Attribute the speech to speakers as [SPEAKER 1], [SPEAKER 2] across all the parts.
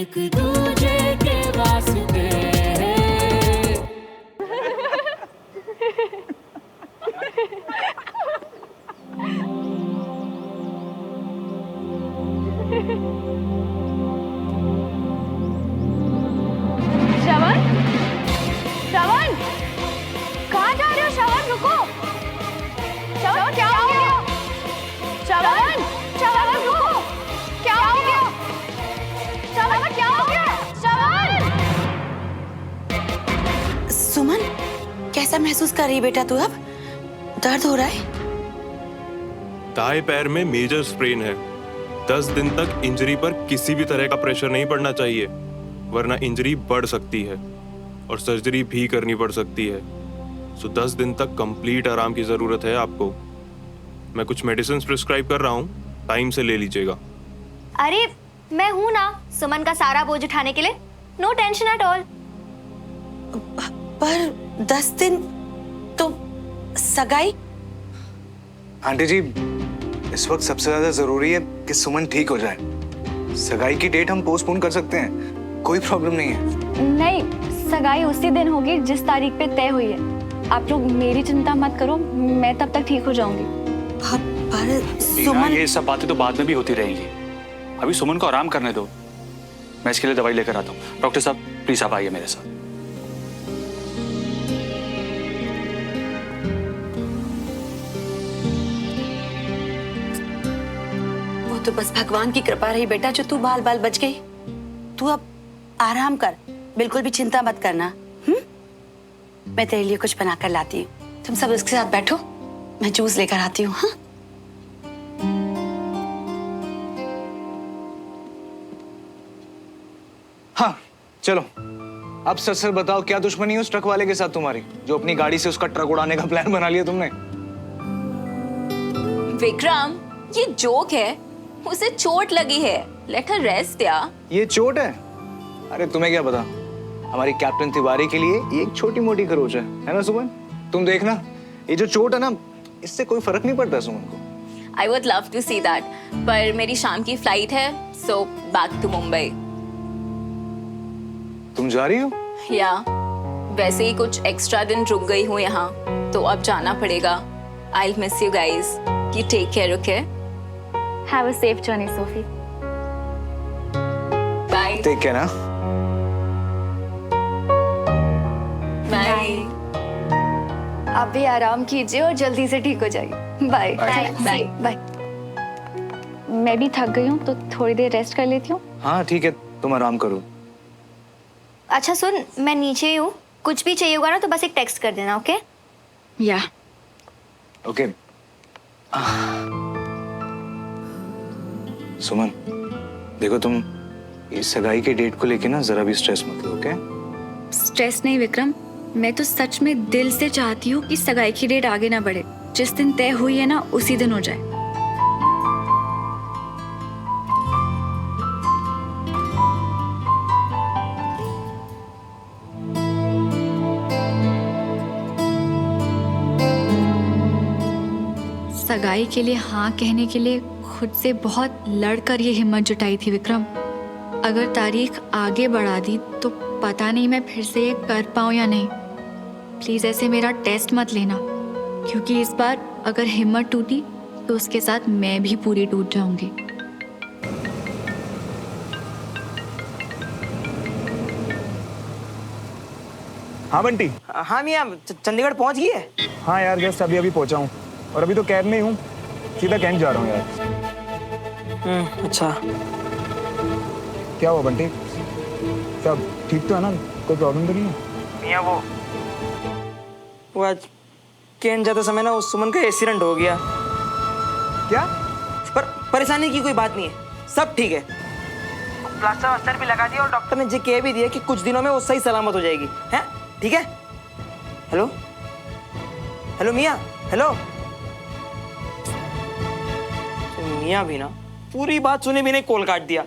[SPEAKER 1] एक दूजे के वास्ते
[SPEAKER 2] श्रवण, श्रवण, कहाँ जा रहे हो? श्रवण रुको, श्रवण क्या हो गया? श्रवण, श्रवण रुको, क्या हो गया? श्रवण क्या हो गया? श्रवण!
[SPEAKER 3] सुमन, कैसा महसूस कर रही बेटा तू अब? दर्द हो रहा है?
[SPEAKER 4] दाएं पैर में मेजर स्प्रेन है। 10 दिन तक इंजरी पर किसी भी तरह का प्रेशर नहीं पड़ना चाहिए, वरना इंजरी बढ़ सकती है और सर्जरी भी करनी पड़ सकती है। सो 10 दिन तक कंप्लीट आराम की जरूरत है आपको। मैं कुछ मेडिसिन प्रिस्क्राइब कर रहा हूँ, टाइम से ले लीजिएगा।
[SPEAKER 2] अरे मैं हूँ ना सुमन का सारा बोझ उठाने के लिए, नो टेंशन एट ऑल।
[SPEAKER 3] पर 10 दिन तो सगाई?
[SPEAKER 5] आंटी जी, इस वक्त सबसे ज्यादा जरूरी है कि सुमन ठीक हो जाए। सगाई की डेट हम पोस्टपोन कर सकते हैं, कोई प्रॉब्लम नहीं है।
[SPEAKER 2] नहीं, सगाई उसी दिन होगी जिस तारीख पे तय हुई है। आप लोग मेरी चिंता मत करो, मैं तब तक ठीक हो जाऊंगी।
[SPEAKER 3] पर
[SPEAKER 6] सुमन,
[SPEAKER 3] सुमन,
[SPEAKER 6] ये सब बातें तो बाद में भी होती रहेंगी। अभी सुमन को आराम करने दो, मैं इसके लिए दवाई लेकर आता हूँ। डॉक्टर साहब प्लीज आप आइए मेरे साथ।
[SPEAKER 3] वो तो बस भगवान की कृपा रही बेटा जो तू बाल बाल बच गई। तू अब आराम कर, बिल्कुल भी चिंता मत करना। मैं तेरे लिए कुछ बनाकर लाती हूँ, तुम सब इसके साथ बैठो, मैं जूस लेकर आती हूँ। हाँ,
[SPEAKER 5] हाँ चलो, अब सच सच बताओ, क्या दुश्मनी है उस ट्रक वाले के साथ तुम्हारी, जो अपनी गाड़ी से उसका ट्रक उड़ाने का प्लान बना लिया तुमने?
[SPEAKER 7] विक्रम, ये जोक है, उसे चोट लगी है, लेट हर रेस्ट यार।
[SPEAKER 5] ये चोट है? अरे तुम्हें क्या पता, हमारी कैप्टन तिवारी के लिए ये एक छोटी मोटी खरोच है ना सुमन? तुम देखना, ये जो चोट है ना, इससे कोई फर्क नहीं पड़ता सुमन को।
[SPEAKER 7] I would love to see that, पर मेरी शाम की फ्लाइट है, सो बैक टू मुंबई।
[SPEAKER 5] तुम जा रही हो?
[SPEAKER 7] या वैसे ही कुछ एक्स्ट्रा दिन रुक गई हूँ यहाँ, तो अब जाना पड़ेगा। I miss you guys, you take care, okay?
[SPEAKER 2] Have a safe journey Sophie.
[SPEAKER 7] Bye
[SPEAKER 5] take care ना।
[SPEAKER 7] बाय।
[SPEAKER 2] आप भी आराम कीजिए और जल्दी से ठीक हो जाइए। Bye
[SPEAKER 7] bye.
[SPEAKER 2] बाय। मैं भी थक गई हूँ तो थोड़ी देर रेस्ट कर लेती हूँ।
[SPEAKER 5] हाँ ठीक है, तुम आराम करो।
[SPEAKER 2] अच्छा सुन, मैं नीचे ही हूँ, कुछ भी चाहिए होगा ना तो बस एक टेक्स्ट कर देना, ओके?
[SPEAKER 3] या
[SPEAKER 5] ओके। सुमन देखो, तुम इस सगाई के डेट को लेके ना जरा भी स्ट्रेस मत लो, ओके?
[SPEAKER 8] स्ट्रेस नहीं विक्रम, मैं तो सच में दिल से चाहती हूँ कि सगाई की डेट आगे ना बढ़े। जिस दिन तय हुई है ना उसी दिन हो जाए। सगाई के लिए हाँ कहने के लिए खुद से बहुत लड़कर ये हिम्मत जुटाई थी विक्रम। अगर तारीख आगे बढ़ा दी तो पता नहीं मैं फिर से ये कर पाऊँ या नहीं। प्लीज़ ऐसे मेरा टेस्ट मत लेना, क्योंकि इस बार अगर हिम्मत टूटी तो उसके साथ मैं भी पूरी टूट जाऊंगी।
[SPEAKER 5] हाँ बंटी।
[SPEAKER 9] हाँ मियाँ, चंडीगढ़ पहुँच गई है?
[SPEAKER 5] हाँ यार, जस्ट अभी अभी पहुंचा हूँ और अभी तो कैब में ही हूँ, सीधा कैंट जा रहा हूँ यार।
[SPEAKER 9] अच्छा।
[SPEAKER 5] क्या हुआ बंटी, सब ठीक तो है ना, कोई प्रॉब्लम तो नहीं है?
[SPEAKER 9] मियाँ वो आज कैंट जाते समय ना उस सुमन का एक्सीडेंट हो गया।
[SPEAKER 5] क्या?
[SPEAKER 9] पर परेशानी की कोई बात नहीं है, सब ठीक है। प्लास्टर वास्टर भी लगा दिया और डॉक्टर ने ये कह भी दिया कि कुछ दिनों में वो सही सलामत हो जाएगी। हैं? ठीक है? हेलो हेलो मियाँ, हेलो। मियाँ भी ना पूरी बात सुने भी नहीं, कॉल काट दिया।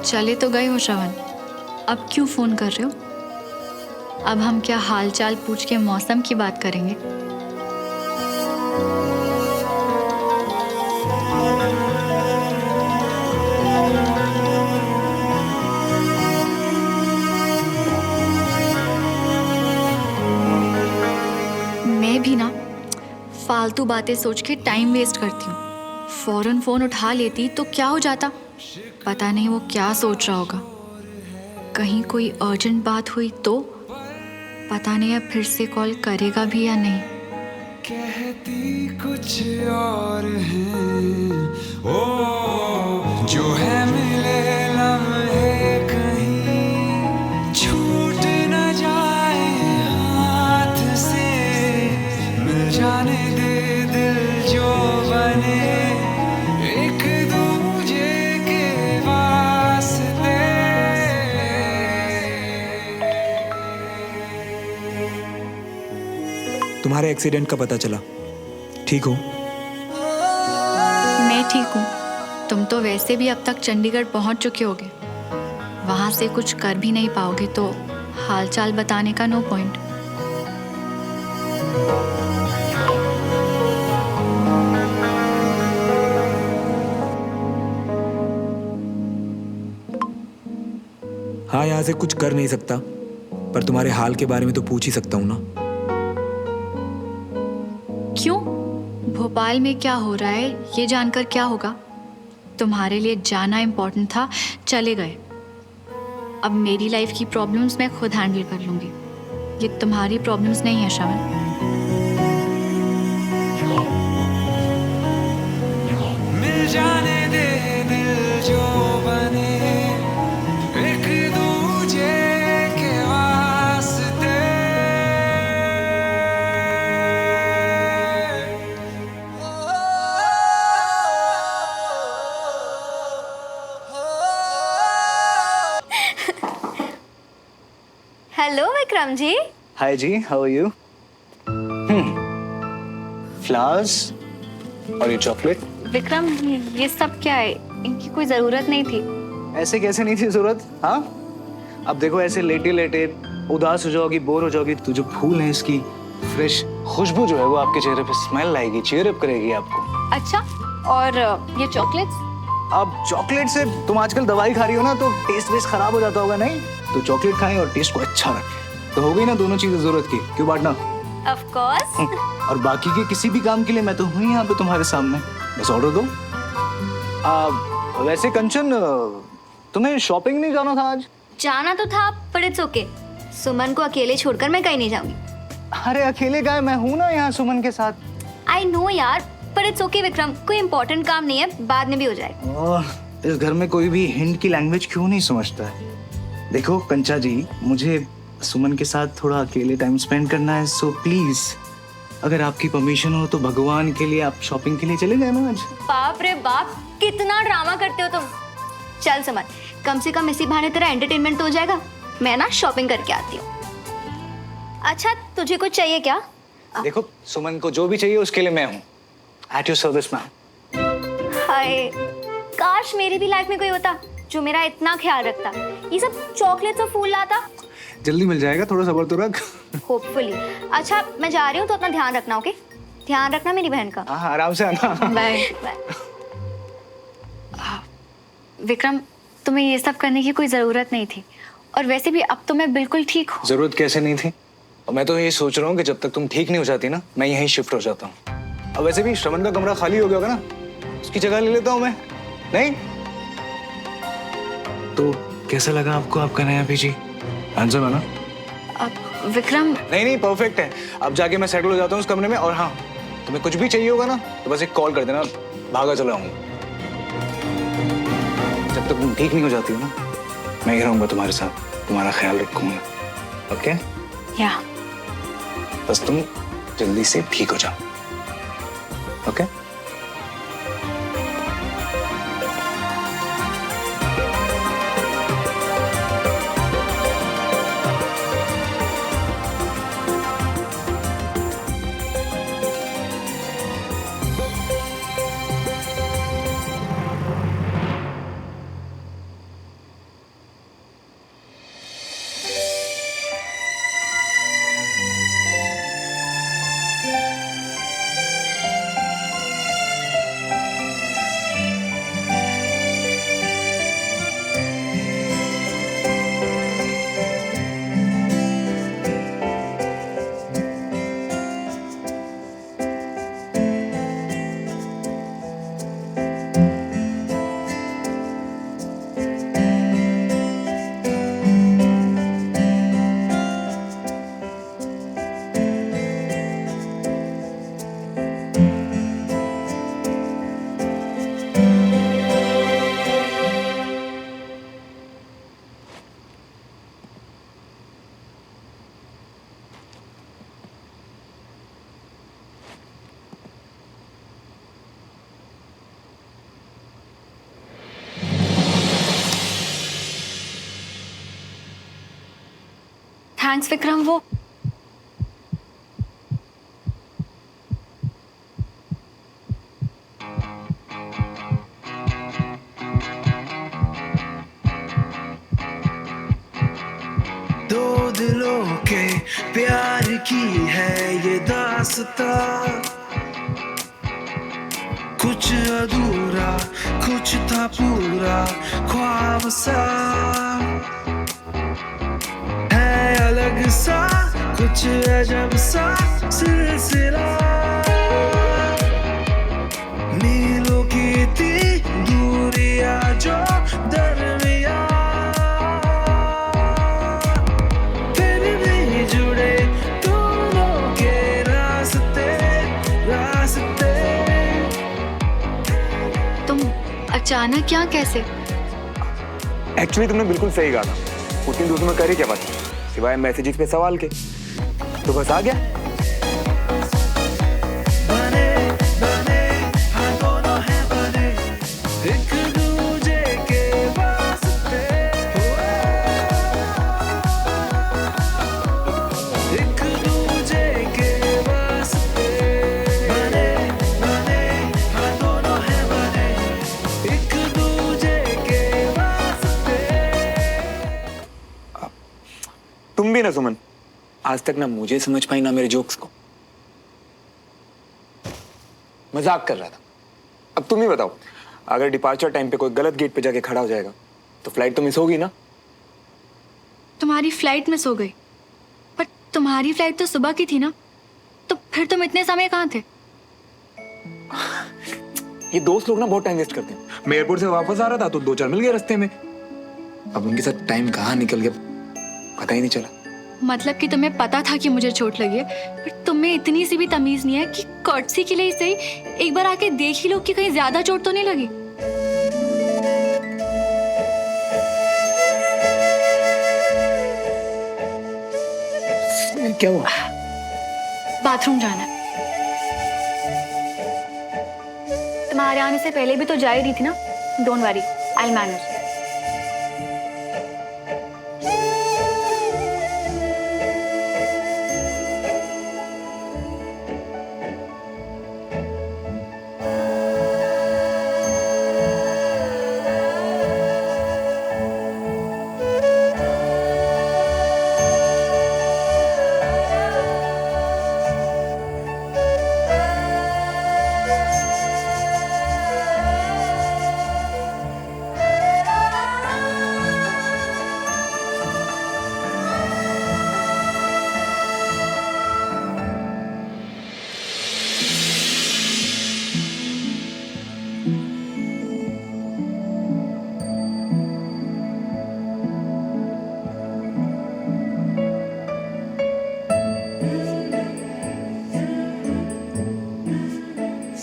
[SPEAKER 8] चले तो गए हो श्रवण, अब क्यों फोन कर रहे हो? अब हम क्या हालचाल पूछ के मौसम की बात करेंगे? मैं भी ना फालतू बातें सोच के टाइम वेस्ट करती हूँ। फौरन फोन उठा लेती तो क्या हो जाता, पता नहीं वो क्या सोच रहा होगा। कहीं कोई अर्जेंट बात हुई तो पता नहीं अब फिर से कॉल करेगा भी या नहीं।
[SPEAKER 10] कहती कुछ और है ओ जो है मिले लम्हे कहीं छूट न जाए हाथ से, मिल जाने दे दिल जो बने एक दूजे के वास्ते।
[SPEAKER 11] तुम्हारे एक्सीडेंट का पता चला, ठीक हो?
[SPEAKER 8] मैं ठीक हूँ, तुम तो वैसे भी अब तक चंडीगढ़ पहुँच चुके होगे। वहाँ से कुछ कर भी नहीं पाओगे तो हालचाल बताने का नो पॉइंट।
[SPEAKER 11] हाँ, यहाँ से कुछ कर नहीं सकता, पर तुम्हारे हाल के बारे में तो पूछ ही सकता हूँ ना।
[SPEAKER 8] क्यों? भोपाल में क्या हो रहा है ये जानकर क्या होगा? तुम्हारे लिए जाना इम्पोर्टेंट था, चले गए। अब मेरी लाइफ की प्रॉब्लम्स मैं खुद हैंडल कर लूंगी, ये तुम्हारी प्रॉब्लम्स नहीं है श्रवण।
[SPEAKER 10] मिल जाने दे दिल जो बने एक दूजे के वास्ते।
[SPEAKER 2] Hello Vikram ji.
[SPEAKER 5] Hi ji, how are you? Flowers और ये चॉकलेट।
[SPEAKER 2] विक्रम ये सब क्या है? इनकी कोई जरूरत नहीं थी।
[SPEAKER 5] ऐसे कैसे नहीं थी जरूरत? हाँ, अब देखो ऐसे लेटे लेटे उदास हो जाओगी, बोर हो जाओगी तो जो फूल है इसकी फ्रेश खुशबू जो है वो आपके चेहरे पे स्माइल लाएगी, चीयर अप करेगी आपको।
[SPEAKER 2] अच्छा, और ये चॉकलेट्स?
[SPEAKER 5] अब चॉकलेट से तुम आजकल दवाई खा रही हो ना, तो टेस्ट वेस्ट खराब हो जाता होगा। नहीं तो चॉकलेट खाएं और टेस्ट को अच्छा रखें, तो हो गई ना दोनों चीजें जरूरत की। क्यों बांटना?
[SPEAKER 2] Of course.
[SPEAKER 5] और बाकी के किसी भी काम के लिए मैं तो हूँ यहाँ पे तुम्हारे सामने, बस ऑर्डर दो। वैसे कंचन, तुम्हें शॉपिंग नहीं जाना था आज?
[SPEAKER 2] जाना तो था पर इट्स ओके। सुमन को अकेले छोड़कर मैं कहीं नहीं जाऊंगी।
[SPEAKER 5] अरे अकेले गए, मैं हूँ ना यहाँ सुमन के साथ।
[SPEAKER 2] आई नो यार, पर इट्स ओके विक्रम, कोई इम्पोर्टेंट काम नहीं है, बाद में भी हो जाएगा।
[SPEAKER 5] इस घर में कोई भी हिंद की लैंग्वेज क्यों नहीं समझता है? देखो कंचा जी, मुझे सुमन के साथ थोड़ा अकेले टाइम स्पेंड करना है, सो प्लीज अगर आपकी परमिशन हो तो भगवान के लिए आप शॉपिंग के लिए चले जाए ना आज।
[SPEAKER 2] बाप रे बाप, कितना ड्रामा करते हो तुम। चल सुमन, कम से कम इसी बहाने तेरा एंटरटेनमेंट तो हो जाएगा। मैं ना शॉपिंग करके आती हूँ। अच्छा, तुझे कुछ चाहिए क्या?
[SPEAKER 5] देखो सुमन को जो भी चाहिए उसके लिए मैं हूँ, एट योर सर्विस मैम।
[SPEAKER 2] हाय, काश मेरी भी लाइफ में कोई होता जो मेरा इतना ख्याल रखता, ये सब चॉकलेट्स और फूल लाता।
[SPEAKER 5] जल्दी मिल जाएगा, थोड़ा सब्र तो रख।
[SPEAKER 2] होपफुली। अच्छा, मैं जा रही हूँ तो अपना ध्यान रखना, ओके? ध्यान रखना मेरी बहन का।
[SPEAKER 5] हाँ, आराम से आना।
[SPEAKER 8] बाय। विक्रम, तुम्हें ये सब करने की कोई जरूरत नहीं थी, और वैसे भी अब तो मैं बिल्कुल ठीक हूँ।
[SPEAKER 5] जरूरत कैसे नहीं थी? और मैं तो ये सोच रहा हूँ कि जब तक तुम ठीक नहीं हो जाती ना, मैं यहीं शिफ्ट हो जाता हूँ। और वैसे भी श्रवण का कमरा खाली हो गया होगा ना, उसकी जगह ले लेता हूँ मैं। नहीं तो कैसा लगा आपको आपका नया पीजी? आंसर है ना?
[SPEAKER 8] अब विक्रम,
[SPEAKER 5] नहीं, परफेक्ट है। अब जाके मैं सेटल हो जाता हूँ उस कमरे में। और हाँ, तुम्हें कुछ भी चाहिए होगा ना तो बस एक कॉल कर देना, भागा चला आऊंगा। जब तक तुम ठीक नहीं हो जाती हो ना, मैं ही रहूंगा तुम्हारे साथ, तुम्हारा ख्याल रखूंगा। ओके?
[SPEAKER 8] या
[SPEAKER 5] बस तुम जल्दी से ठीक हो जाओ। ओके?
[SPEAKER 8] थैंक्स विक्रम। वो
[SPEAKER 10] दो दिलों के प्यार की है ये दास्तां, कुछ अधूरा कुछ था पूरा ख्वाब सा, है अलग सा कुछ अजब सा सिलसिला, मीलों की थी दूरियां जो दरमिया, फिर भी जुड़े दोनों के रास्ते रास्ते।
[SPEAKER 8] तुम अचानक यहाँ कैसे?
[SPEAKER 11] एक्चुअली तुमने बिल्कुल सही कहा था। उतनी दूर में करे क्या बात सिवाय मैसेजेस पे सवाल के, तो बस आ गया।
[SPEAKER 10] बने बने हाँ दोनों हैं बने एक दूजे के वास्ते, एक दूजे के वास्ते, बने बने हाँ दोनों हैं बने एक दूजे के वास्ते।
[SPEAKER 11] तुम भी ना सुमन, आज तक ना मुझे समझ पाई ना मेरे जोक्स को। मजाक कर रहा था। अब तुम ही बताओ, अगर डिपार्चर टाइम पे कोई गलत गेट पे जाके खड़ा हो जाएगा तो फ्लाइट तो मिस होगी ना।
[SPEAKER 8] तुम्हारी फ्लाइट मिस हो गई, पर तुम्हारी फ्लाइट तो सुबह की थी ना, तो फिर तुम इतने समय कहाँ थे?
[SPEAKER 11] ये दोस्त लोग ना बहुत टाइम वेस्ट करते हैं। मैं एयरपोर्ट से वापस आ रहा था तो 2-4 मिल गए रास्ते में। अब उनके साथ टाइम कहाँ निकल गया पता ही नहीं चला।
[SPEAKER 8] मतलब कि तुम्हें पता था कि मुझे चोट लगी है, पर तुम्हें इतनी सी भी तमीज नहीं है कि कर्टसी के लिए सही एक बार आके देख ही लो कि कहीं ज्यादा चोट तो नहीं लगी।
[SPEAKER 11] क्या हुआ?
[SPEAKER 8] बाथरूम जाना है। तुम्हारे आने से पहले भी तो जा ही रही थी ना। Don't worry, I will manage.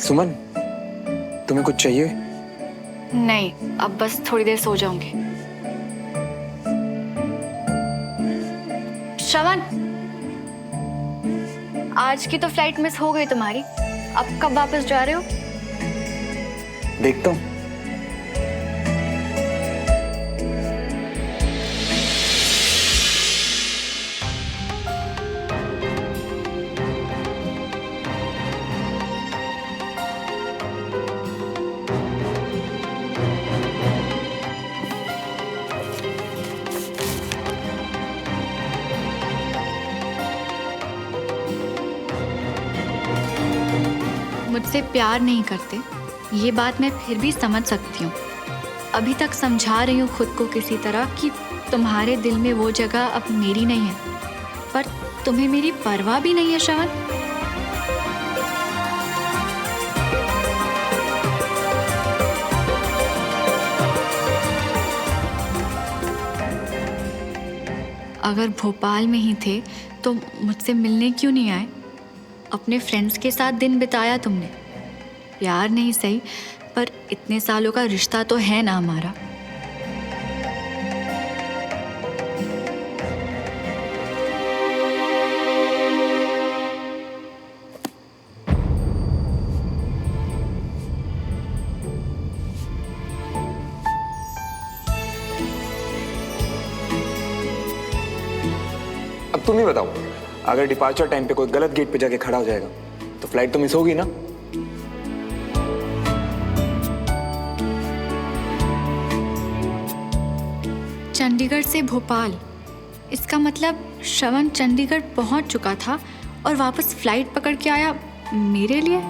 [SPEAKER 11] Suman, तुम्हें कुछ चाहिए?
[SPEAKER 8] नहीं, अब बस थोड़ी देर सो जाऊंगी। श्रवण, आज की तो फ्लाइट मिस हो गई तुम्हारी। अब कब वापस जा रहे हो?
[SPEAKER 11] देखता हूँ।
[SPEAKER 8] मुझसे प्यार नहीं करते, ये बात मैं फिर भी समझ सकती हूँ। अभी तक समझा रही हूँ खुद को किसी तरह कि तुम्हारे दिल में वो जगह अब मेरी नहीं है, पर तुम्हें मेरी परवाह भी नहीं है श्रवण। अगर भोपाल में ही थे तो मुझसे मिलने क्यों नहीं आए? अपने फ्रेंड्स के साथ दिन बिताया तुमने। प्यार नहीं सही, पर इतने सालों का रिश्ता तो है ना हमारा।
[SPEAKER 11] अब अब तुम ही बताओ, अगर डिपार्चर टाइम पे कोई गलत गेट पे जाके खड़ा हो जाएगा तो फ्लाइट तो मिस होगी ना।
[SPEAKER 8] चंडीगढ़ से भोपाल, इसका मतलब श्रवण चंडीगढ़ पहुंच चुका था और वापस फ्लाइट पकड़ के आया मेरे लिए।